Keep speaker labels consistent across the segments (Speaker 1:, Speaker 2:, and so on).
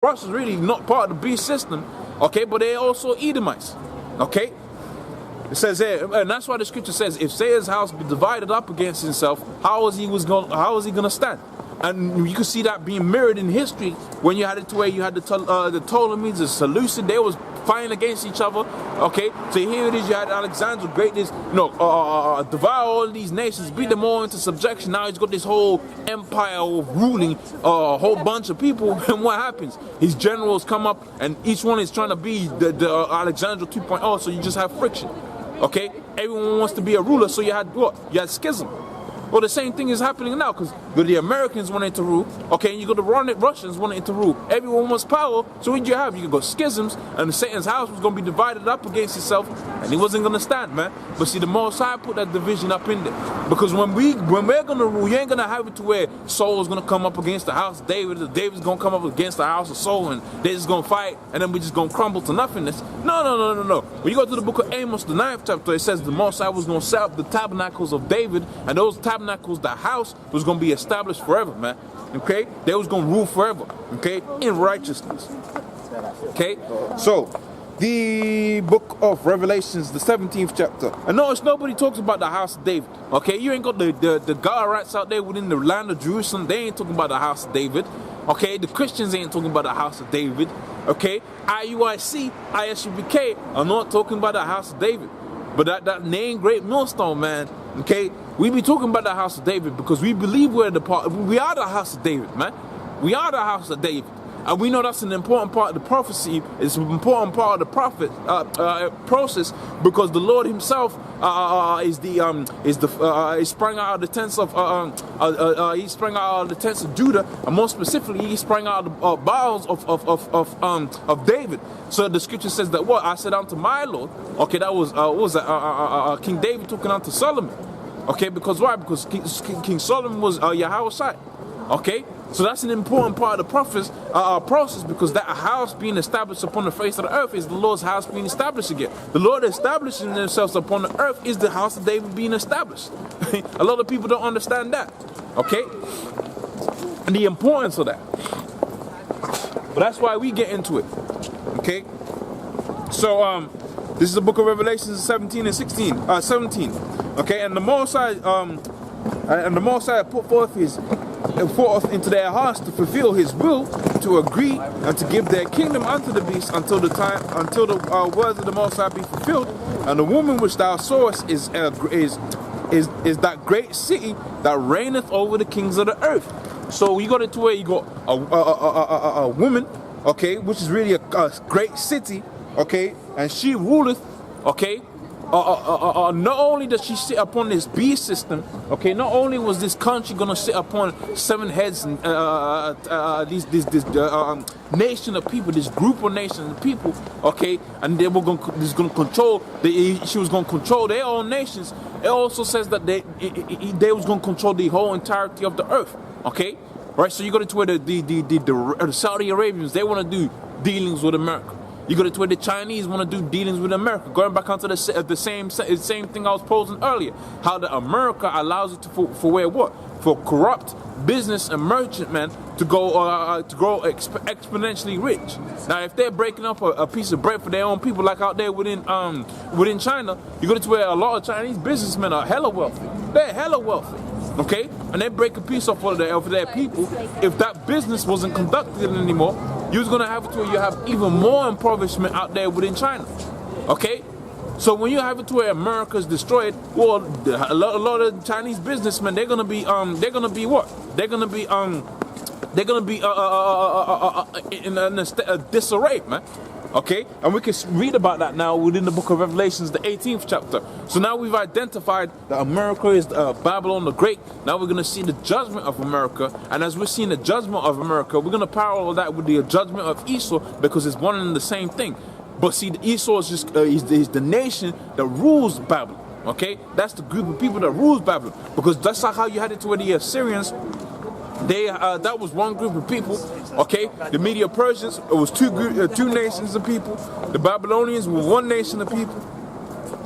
Speaker 1: Russia's really not part of the beast system, okay, but they're also Edomites, okay? It says here, and that's why the scripture says, if Satan's house be divided up against himself, how is he gonna stand? And you can see that being mirrored in history when you had it to where you had the Ptolemies, the Seleucids, they was fighting against each other. Okay, so here it is, you had Alexander the Great, devour all these nations, beat them all into subjection. Now he's got this whole empire of ruling a whole bunch of people. And what happens? His generals come up, and each one is trying to be the Alexander 2.0. So you just have friction. Okay, everyone wants to be a ruler. So you had what? You had schism. Well, the same thing is happening now, because the Americans wanted to rule, okay, and you got the Russians wanting to rule. Everyone wants power, so what did you have? You got schisms, and Satan's house was going to be divided up against itself, and he wasn't going to stand, man. But see, the Most High put that division up in there, because when we're going to rule, you ain't going to have it to where Saul is going to come up against the house of David, and David's going to come up against the house of Saul, and they're just going to fight, and then we're just going to crumble to nothingness. No. When you go to the book of Amos, the 9th chapter, it says the Most High was going to set up the tabernacles of David, and those tabernacles, the house was going to be established forever, man. Okay, they was going to rule forever, okay, in righteousness. Okay, so the book of Revelations, the 17th chapter, and notice nobody talks about the house of David. Okay, you ain't got the Garates out there within the land of Jerusalem. They ain't talking about the house of David. Okay, the Christians ain't talking about the house of David. Okay, IUIC, ISUBK are not talking about the house of David. But that name, great millstone, man. Okay, we be talking about the house of David because we believe we are the house of David, man. We are the house of David, and we know that's an important part of the prophecy. It's an important part of the prophet process, because the Lord Himself is sprung out of the tents of He sprung out of the tents of Judah, and more specifically, He sprung out of the bowels of David. So the scripture says that what I said unto my Lord. Okay, that was King David talking unto Solomon. Okay, because why? Because King Solomon was Yahushua. Okay, so that's an important part of the process, because that house being established upon the face of the earth is the Lord's house being established again. The Lord establishing themselves upon the earth is the house of David being established. A lot of people don't understand that. Okay, and the importance of that. But that's why we get into it. Okay, so this is the book of Revelations 17 and 17. Okay, and the Most High put forth into their hearts to fulfill His will, to agree and to give their kingdom unto the beast until the words of the Most High be fulfilled. And the woman which thou sawest is that great city that reigneth over the kings of the earth. So you got it to where you got a woman, okay, which is really a great city, okay, and she ruleth, okay. Not only does she sit upon this beast system, okay, not only was this country gonna sit upon 7 heads and this nation of people, this group of nations of people, okay, and they were she was gonna control their own nations. It also says that they was gonna control the whole entirety of the earth, okay, right? So you got to where the Saudi Arabians, they want to do dealings with America. You got to where the Chinese want to do dealings with America. Going back onto the same thing I was posing earlier. How the America allows it for where what? For corrupt business and merchantmen to grow exponentially rich. Now, if they're breaking up a piece of bread for their own people, like out there within China, you got to where a lot of Chinese businessmen are hella wealthy. They're hella wealthy. Okay, and they break a piece off of their people. If that business wasn't conducted anymore, you was gonna have it to where you have even more impoverishment out there within China. Okay, so when you have it to where America's destroyed, well, a lot of Chinese businessmen, they're gonna be in a disarray, man. Okay, and we can read about that now within the book of Revelations, the 18th chapter. So now we've identified that America is Babylon the Great. Now we're going to see the judgment of America. And as we're seeing the judgment of America, we're going to parallel that with the judgment of Esau, because it's one and the same thing. But see, Esau is just is the nation that rules Babylon. Okay, that's the group of people that rules Babylon, because that's how you had it to where the Assyrians. That was one group of people, okay? The Medo-Persians, it was two nations of people. The Babylonians were one nation of people.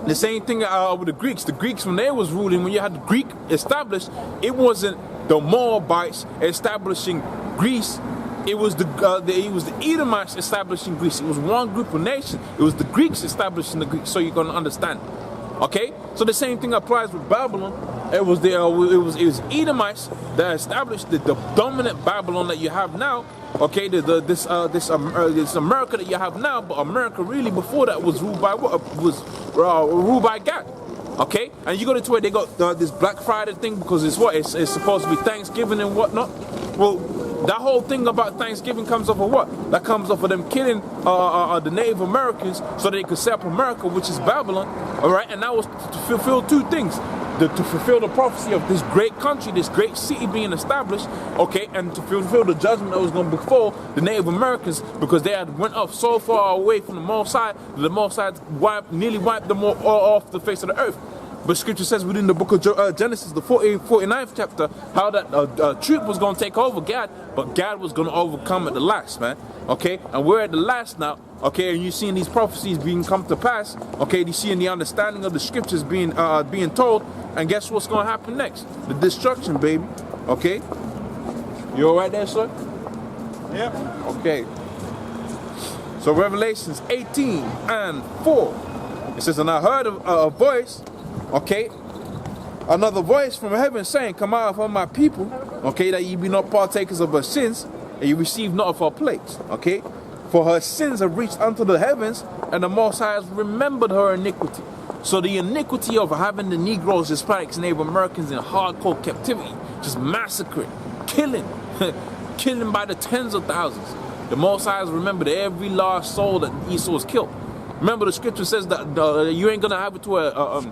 Speaker 1: The same thing with the Greeks. The Greeks, when they was ruling, when you had the Greek established, it wasn't the Moabites establishing Greece, It was the Edomites establishing Greece. It was one group of nations. It was the Greeks establishing the Greeks. So you're gonna understand. Okay, so the same thing applies with Babylon. It was Edomites that established the dominant Babylon that you have now. Okay, this America that you have now, but America really before that was ruled by what? Ruled by God. Okay, and you go to where they got this Black Friday thing because it's supposed to be Thanksgiving and whatnot. Well, that whole thing about Thanksgiving comes off of what? That comes off of them killing the Native Americans so they could set up America, which is Babylon. All right, and that was to fulfill two things. To fulfill the prophecy of this great country, this great city being established, okay, and to fulfill the judgment that was going to befall the Native Americans because they had went up so far away from the Most High that the Most High nearly wiped them all off the face of the earth. But Scripture says within the book of Genesis, the 49th chapter, how that troop was going to take over God, but God was going to overcome at the last, man. Okay, and we're at the last now. Okay, and you're seeing these prophecies being come to pass. Okay, you're seeing the understanding of the Scriptures being told. And guess what's going to happen next? The destruction, baby. Okay, you all right there, sir?
Speaker 2: Yeah.
Speaker 1: Okay. So Revelations 18:4. It says, and I heard a voice. Okay, another voice from heaven saying, come out from my people, okay, that ye be not partakers of her sins, and you receive not of her plagues, okay? For her sins have reached unto the heavens, and the Most High has remembered her iniquity. So the iniquity of having the Negroes, Hispanics, Native Americans in hardcore captivity, just massacring, killing, killing by the tens of thousands. The Most High has remembered every last soul that Esau was killed. Remember, the Scripture says that you ain't gonna have it to a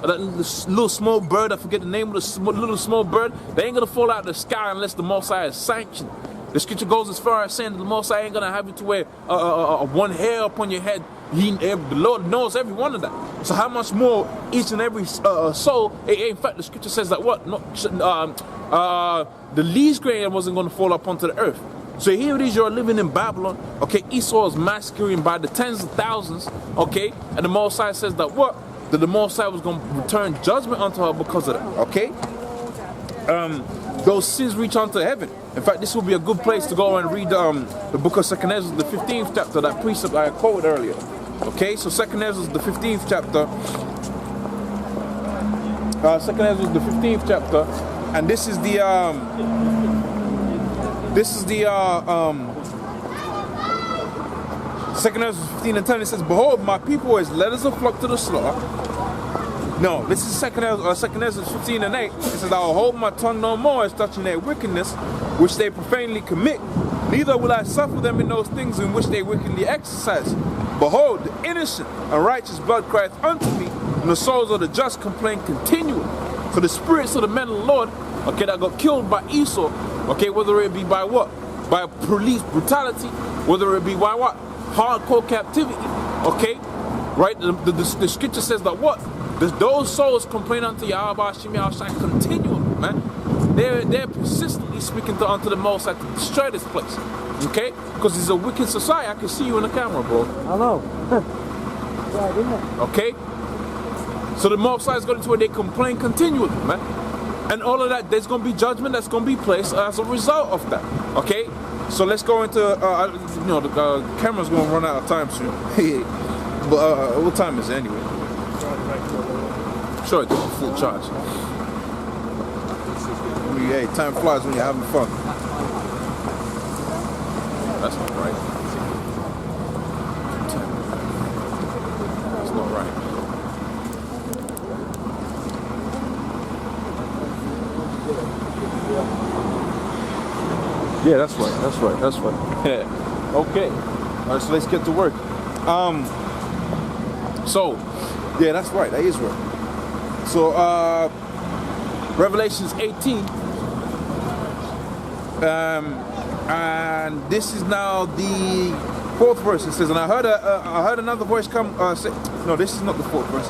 Speaker 1: that little small bird. I forget the name of the little small bird. They ain't gonna fall out of the sky unless the Most High is sanctioned. The Scripture goes as far as saying that the Most High ain't gonna have you to wear one hair upon your head. The Lord knows every one of that. So how much more each and every soul? In fact, the Scripture says that what? The least grain wasn't gonna fall up onto the earth. So here it is, you're living in Babylon, okay, Esau is massacring by the tens of thousands, okay, and the Most High says that what? That the Most High was going to return judgment unto her because of that, okay? Those sins reach unto heaven. In fact, this will be a good place to go and read the book of 2nd Ezra, the 15th chapter, that precept I quoted earlier, okay? So 2nd Ezra, the 15th chapter, 2nd Ezra, the 15th chapter, and this is the 2nd Ezra 15:10. It says, behold, my people is led as a flock to the slaughter. No, this is 2nd Ezra 15:8. It says, I will hold my tongue no more as touching their wickedness, which they profanely commit. Neither will I suffer them in those things in which they wickedly exercise. Behold, the innocent and righteous blood crieth unto me, and the souls of the just complain continually. So the spirits of the men of the Lord, okay, that got killed by Esau, okay, whether it be by what? By police brutality, whether it be by what? Hardcore captivity, okay? Right? The Scripture says that what? Those souls complain unto Yahweh Hashem Yahushua continually, man. They're persistently speaking unto the Most High to destroy this place, okay? Because it's a wicked society. I can see you in the camera, bro.
Speaker 2: I know. Yeah, didn't it?
Speaker 1: Okay? So the Most High is going to where they complain continually, man. And all of that, there's going to be judgment that's going to be placed as a result of that. Okay? So let's go into, the camera's going to run out of time soon. But what time is it anyway? Sure, it's full charge. Hey, time flies when you're having fun. That's not right. That's not right. Yeah, that's right. Yeah. Okay. All right, so let's get to work. So, yeah, that's right. That is right. So, Revelations 18. And this is now the 4th verse. It says, and I heard another voice come say, no, this is not the 4th verse.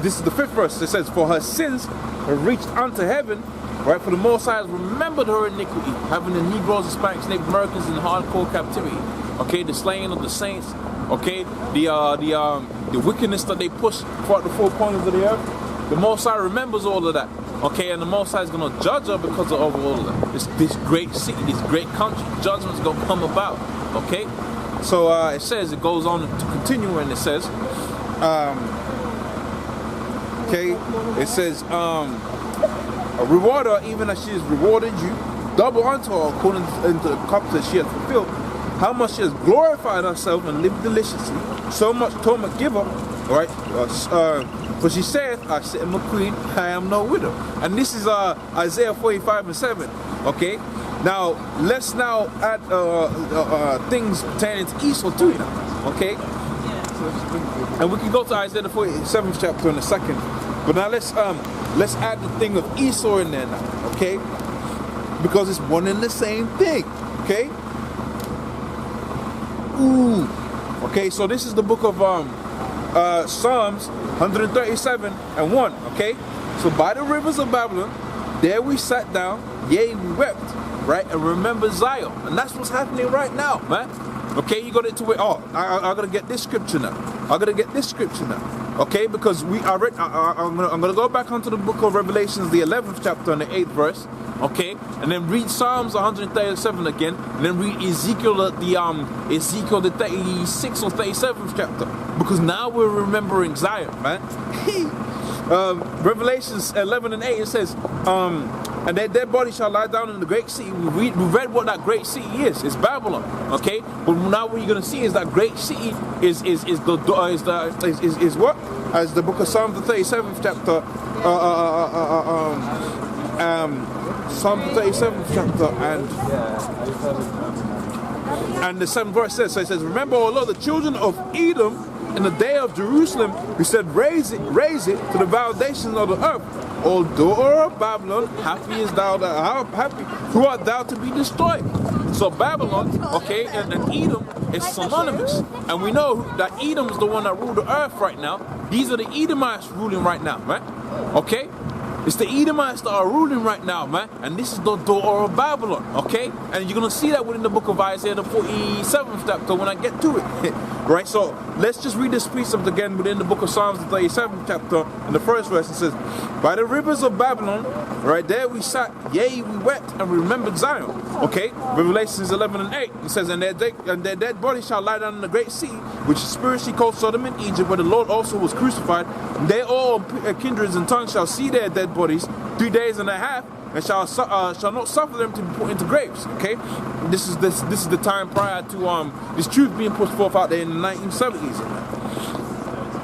Speaker 1: This is the 5th verse. It says, for her sins have reached unto heaven. Right, for the Most High has remembered her iniquity, having the Negroes, Hispanics, Native Americans in hardcore captivity. Okay, the slaying of the saints. Okay, the wickedness that they push throughout the four corners of the earth. The Most High remembers all of that. Okay, and the Most High is going to judge her because of all of this great city, this great country. Judgment's going to come about. Okay, so it says, it goes on to continue, and it says, okay, it says, a rewarder, even as she has rewarded you, double unto her according to the cup that she has fulfilled. How much she has glorified herself and lived deliciously, so much torment give her, right? For she saith, I sit in my queen, I am no widow. And this is Isaiah 45:7. Okay, now let's now add things pertaining to Esau too now. Okay, and we can go to Isaiah the 47th chapter in a second. But now let's add the thing of Esau in there now. Okay, because it's one and the same thing. Okay. Ooh. Okay, so this is the book of Psalms 137:1. Okay, so by the rivers of Babylon, there we sat down, yea, we wept, right, and remember Zion, and that's what's happening right now, man. Okay, you got it to where? Oh, I gotta get this scripture now. Okay, because I'm gonna go back onto the book of Revelations, the 11th chapter and the 8th verse. Okay, and then read Psalms 137 again, and then read Ezekiel the 36th or 37th chapter, because now we're remembering Zion, man. Revelations 11 and 8, it says, and their dead body shall lie down in the great sea. We read what that great city is. It's Babylon. Okay, but now what you're gonna see is that great city is what? As the book of Psalms the 37th chapter, Psalm 37th chapter and the 7th verse says, so it says, remember, O Lord, the children of Edom in the day of Jerusalem, who said, raise it to the foundations of the earth. O daughter of Babylon, happy is thou, happy, who art thou to be destroyed. So Babylon, okay, and Edom is synonymous. And we know that Edom is the one that ruled the earth right now. These are the Edomites ruling right now, right? Okay? It's the Edomites that are ruling right now, man. And this is the daughter of Babylon, okay? And you're going to see that within the book of Isaiah, the 47th chapter, when I get to it. Right? So let's just read this precept again within the book of Psalms, the 37th chapter, in the first verse. It says, by the rivers of Babylon, right there we sat, yea, we wept, and we remembered Zion. Okay? Revelations 11 and 8. It says, and their dead bodies shall lie down in the great sea, which is spiritually called Sodom and Egypt, where the Lord also was crucified. And they all kindreds and tongues shall see their dead bodies 3 days and a half, and shall not suffer them to be put into graves. Okay, this is the time prior to this truth being pushed forth out there in the 1970s.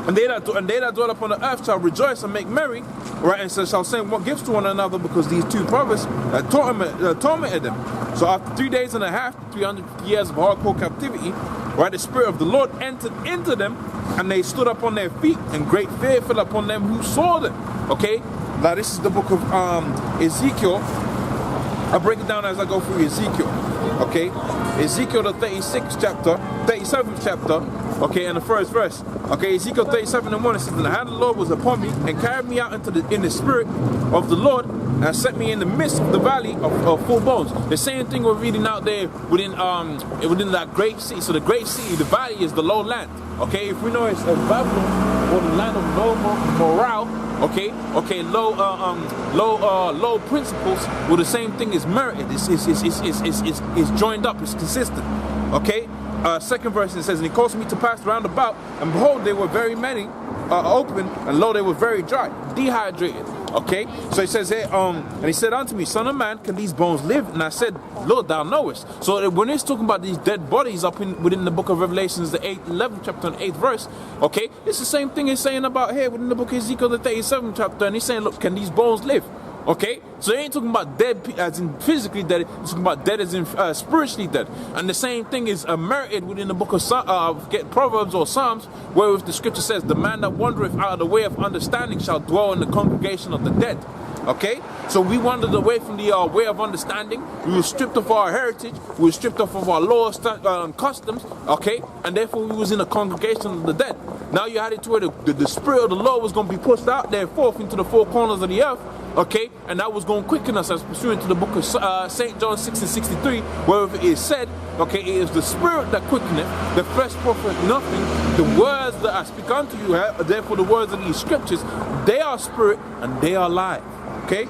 Speaker 1: And they that dwell upon the earth shall rejoice and make merry, right? And so shall send what gifts to one another, because these two brothers tormented them. So after 3 days and a half, 300 years of hardcore captivity, right, the Spirit of the Lord entered into them, and they stood up on their feet, and great fear fell upon them who saw them. Okay, now this is the book of Ezekiel. I'll break it down as I go through Ezekiel. Okay, Ezekiel the 37th chapter. Okay, and the first verse. Okay, Ezekiel 37:1, it says, and the hand of the Lord was upon me, and carried me out in the spirit of the Lord, and set me in the midst of the valley of full bones. The same thing we're reading out there within that great city. So the great city, the valley, is the low land. Okay, if we know it's Babylon, or the land of low morale. Okay, low principles. Well, the same thing is merited. It's joined up. It's consistent. Okay. Second verse, it says, and he caused me to pass round about, and behold, they were very many open, and lo, they were very dry, dehydrated. Okay, so he says here, and he said unto me, son of man, can these bones live? And I said, Lord, thou knowest. So when it's talking about these dead bodies up within the book of Revelations, the 11th chapter and 8th verse, okay, it's the same thing he's saying about here within the book of Ezekiel, the 37th chapter, and he's saying, look, can these bones live? Okay, so he ain't talking about dead as in physically dead, he's talking about dead as in spiritually dead. And the same thing is merited within the book of Proverbs or Psalms, where the scripture says, the man that wandereth out of the way of understanding shall dwell in the congregation of the dead. Okay, so we wandered away from the way of understanding. We were stripped of our heritage, we were stripped off of our laws, customs, okay, and therefore we was in the congregation of the dead. Now you had it to where the spirit of the Lord was going to be pushed out there forth into the four corners of the earth. Okay, and that was going to quicken us as pursuant to the book of St. John 6:63, where it is said, okay, it is the spirit that quickeneth, the flesh profiteth nothing. The words that I speak unto you, therefore the words of these scriptures, they are spirit and they are life. Okay.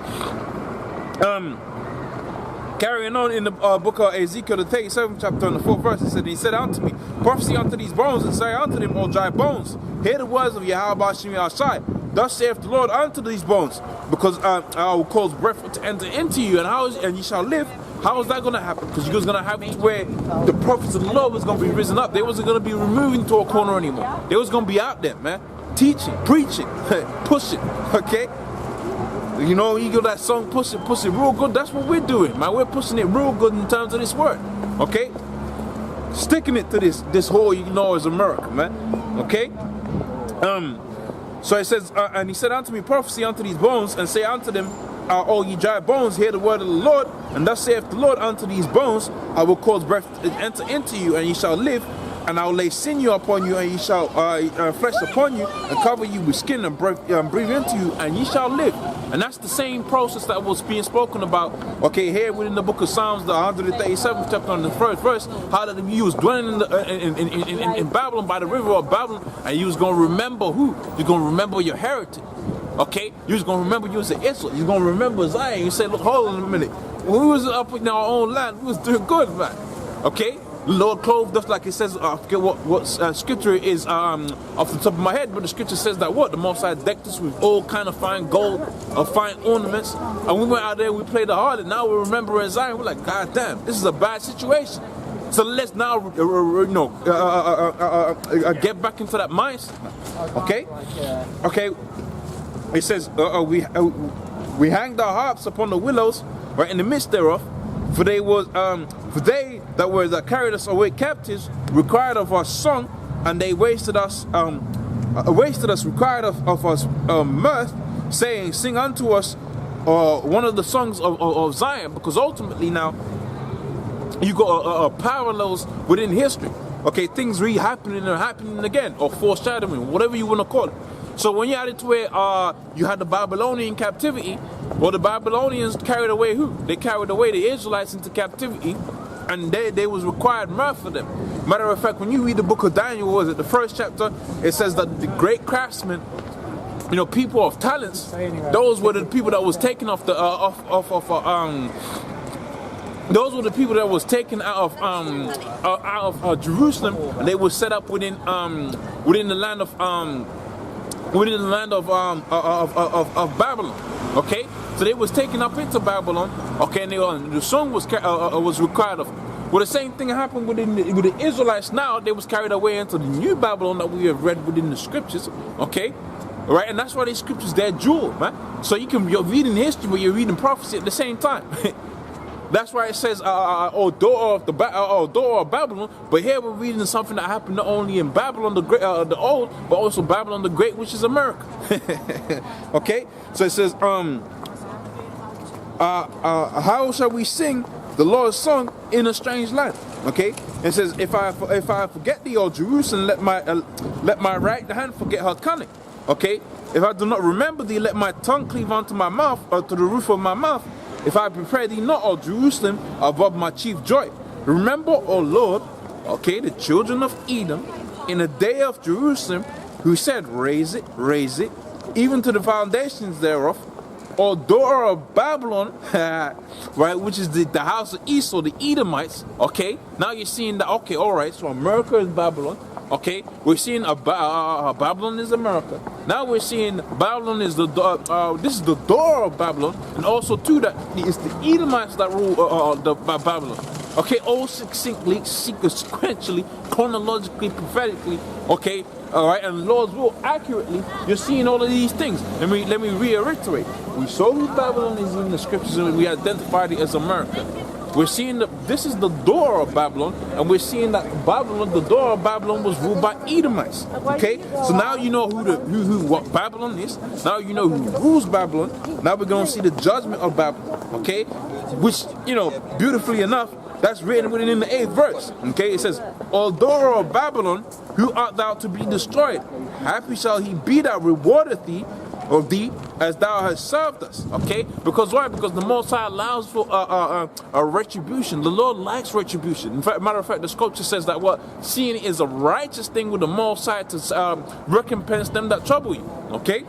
Speaker 1: Carrying on in the book of Ezekiel, the 37th chapter, and the 4th verse, it said, he said unto me, prophesy unto these bones, and say unto them, O dry bones, hear the words of Yahweh Shai. Thus saith the Lord unto these bones, because I will cause breath to enter into you, and ye shall live. How is that going to happen? Because you was going to have it where the prophets of the Lord was going to be risen up. They wasn't going to be removed into a corner anymore. They was going to be out there, man, teaching, preaching, pushing, okay? You know, you got that song, push it real good. That's what we're doing, man. We're pushing it real good in terms of this word, okay? Sticking it to this whole, you know, is America, man, okay? So it says, and he said unto me, prophesy unto these bones, and say unto them, O ye dry bones, hear the word of the Lord. And thus saith the Lord unto these bones, I will cause breath to enter into you, and ye shall live. And I will lay sinew upon you, and ye shall flesh upon you, and cover you with skin, and breathe into you, and ye shall live. And that's the same process that was being spoken about, okay, here within the book of Psalms, the 137th chapter, on the 1st verse, how that you was dwelling in Babylon, by the river of Babylon, and you was going to remember who? You're going to remember your heritage. Okay, you was gonna remember you was an Israel. You gonna remember Zion. You say, look, hold on a minute. When we was up in our own land, we was doing good, man. Okay, the Lord clothed us, like it says. I forget what scripture is off the top of my head, but the scripture says that what the Most High decked us with all kind of fine gold, fine ornaments, and we went out there, we played the harlot. Now we're remembering Zion. We're like, God damn, this is a bad situation. So let's now, get back into that mindset. Okay, okay. It says, we hanged our harps upon the willows, right in the midst thereof, for they that carried us away captives required of us song, and they wasted us required of us mirth, saying, sing unto us one of the songs of Zion, because ultimately now you got parallels within history. Okay, things re-happening and happening again, or foreshadowing, whatever you want to call it. So when you had it to where you had the Babylonian captivity, well, the Babylonians carried away who? They carried away the Israelites into captivity, and they was required mirth for them. Matter of fact, when you read the book of Daniel, was it the 1st chapter? It says that the great craftsmen, you know, people of talents, those were the people that was taken off the those were the people that was taken out of Jerusalem, and they were set up within the land of Babylon. Okay, so they was taken up into Babylon. Okay, and the song was required of. Well, the same thing happened with the Israelites. Now they was carried away into the new Babylon that we have read within the scriptures. Okay, right, and that's why these scriptures they're jewel, man. So you're reading history, but you're reading prophecy at the same time. That's why it says, door of Babylon. But here we're reading something that happened not only in Babylon the Great, the Old, but also Babylon the Great, which is America. Okay, so it says, how shall we sing the Lord's song in a strange land? Okay, it says, if I forget thee, O Jerusalem, let my right hand forget her cunning. Okay, if I do not remember thee, let my tongue cleave unto my mouth, or to the roof of my mouth. If I prepare thee not, O Jerusalem, above my chief joy. Remember, O Lord, okay, the children of Edom, in the day of Jerusalem, who said, raise it, even to the foundations thereof. O daughter of Babylon, right, which is the house of Esau, the Edomites. Okay, now you're seeing that, okay, all right, so America is Babylon. Okay, we're seeing Babylon is America. Now we're seeing Babylon is this is the door of Babylon, and also too that it's the Edomites that rule Babylon. Okay, all succinctly, sequentially, chronologically, prophetically. Okay, all right, and Lord's will accurately. You're seeing all of these things. Let me reiterate. We saw who Babylon is in the scriptures, and we identified it as America. We're seeing that this is the door of Babylon, and we're seeing that Babylon, the door of Babylon, was ruled by Edomites. Okay, so now you know what Babylon is. Now you know who rules Babylon. Now we're going to see the judgment of Babylon. Okay, which, you know, beautifully enough, that's written within the 8th verse. Okay, it says, "O daughter of Babylon, who art thou to be destroyed? Happy shall he be that rewardeth thee." Of thee as thou hast served us. Okay, because why? Because the Most High allows for a retribution. The Lord likes retribution. In fact, matter of fact, the scripture says that what seeing is a righteous thing with the Most High to recompense them that trouble you. Okay,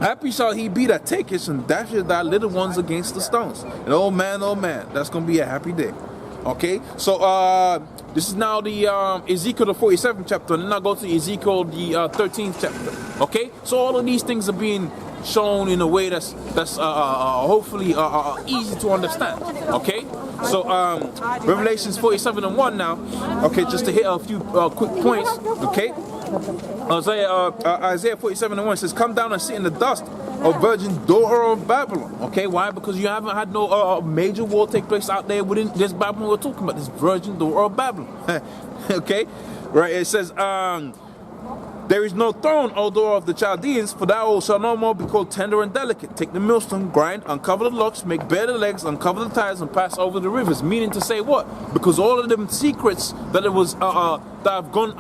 Speaker 1: Happy shall he be that taketh and dasheth thy little ones against the stones. And oh man, that's going to be a happy day. Okay, so this is now the Ezekiel the 47th chapter, and then I go to Ezekiel the 13th chapter. Okay, so all of these things are being shown in a way that's hopefully easy to understand. Okay, so Revelations 47:1 now. Okay, just to hit a few quick points. Okay, Isaiah 47:1 says, "Come down and sit in the dust, O virgin daughter of Babylon." Okay, why? Because you haven't had no major war take place out there within this Babylon we're talking about, this virgin daughter of Babylon. Okay, right? It says, "There is no throne, O daughter of the Chaldeans, for thou shalt no more be called tender and delicate. Take the millstone, grind, uncover the locks, make bare the legs, uncover the ties, and pass over the rivers." Meaning to say what? Because all of them secrets that it was that have gone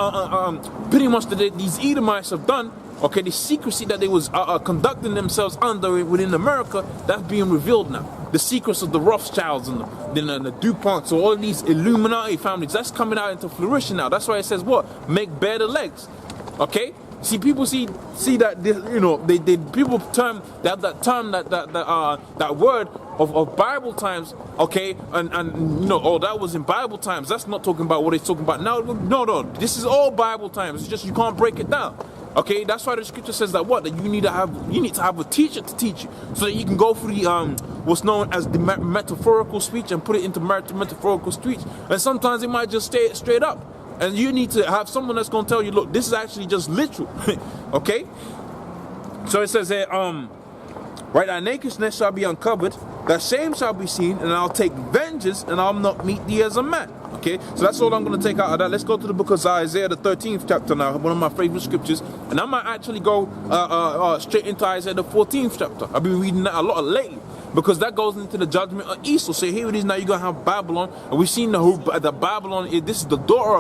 Speaker 1: pretty much that these Edomites have done. Okay, the secrecy that they was conducting themselves under within America, that's being revealed now. The secrets of the Rothschilds and the DuPonts, so all of these Illuminati families, that's coming out into fruition now. That's why it says what? Make bare the legs. Okay, see, people see that they people term that word of Bible times. Okay, and oh, that was in Bible times. That's not talking about what it's talking about now. No, this is all Bible times. It's just you can't break it down. Okay, that's why the scripture says that what? That you need to have a teacher to teach you, so that you can go through the what's known as the metaphorical speech and put it into metaphorical speech. And sometimes it might just stay straight up. And you need to have someone that's going to tell you, look, this is actually just literal. Okay? So it says here, right, thy nakedness shall be uncovered, thy shame shall be seen, and I'll take vengeance, and I'll not meet thee as a man. Okay? So that's all I'm going to take out of that. Let's go to the book of Isaiah, the 13th chapter now, one of my favorite scriptures. And I might actually go straight into Isaiah, the 14th chapter. I've been reading that a lot lately, because that goes into the judgment of Esau. So here it is now, you're going to have Babylon, and we've seen the Babylon, this is the daughter of